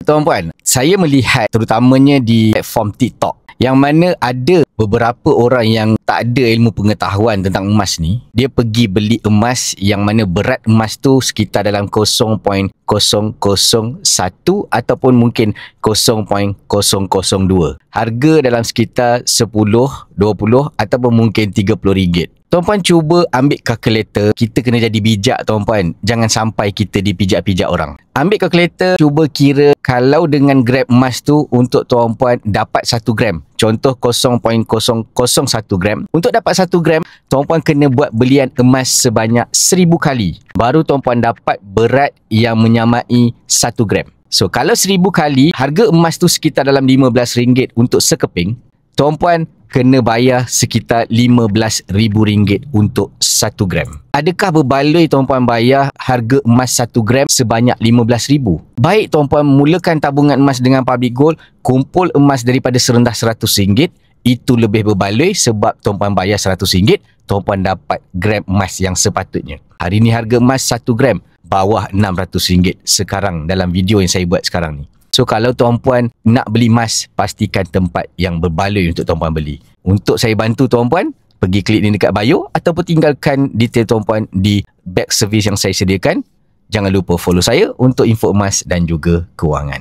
Tuan-puan, saya melihat terutamanya di platform TikTok yang mana ada beberapa orang yang tak ada ilmu pengetahuan tentang emas ni. Dia pergi beli emas yang mana berat emas tu sekitar dalam 0.001 ataupun mungkin 0.002. Harga dalam sekitar 10, 20 ataupun mungkin RM30. Tuan-puan cuba ambil kalkulator. Kita kena jadi bijak, tuan-puan. Jangan sampai kita dipijak-pijak orang. Ambil kalkulator, cuba kira kalau dengan gram emas tu untuk tuan-puan dapat 1 gram. Contoh 0.001 gram. Untuk dapat 1 gram, tuan-puan kena buat belian emas sebanyak 1000 kali. Baru tuan-puan dapat berat yang menyamai 1 gram. So, kalau 1000 kali, harga emas tu sekitar dalam RM15 untuk sekeping. Tuan-puan kena bayar sekitar RM15,000 untuk 1 gram. Adakah berbaloi tuan-puan bayar harga emas 1 gram sebanyak RM15,000? Baik tuan-puan mulakan tabungan emas dengan Public Gold, kumpul emas daripada serendah RM100, itu lebih berbaloi sebab tuan-puan bayar RM100, tuan-puan dapat gram emas yang sepatutnya. Hari ni harga emas 1 gram bawah RM600 sekarang dalam video yang saya buat sekarang ni. So, kalau tuan-puan nak beli emas, pastikan tempat yang berbaloi untuk tuan-puan beli. Untuk saya bantu tuan-puan, pergi klik link dekat bio ataupun tinggalkan detail tuan-puan di back service yang saya sediakan. Jangan lupa follow saya untuk info emas dan juga kewangan.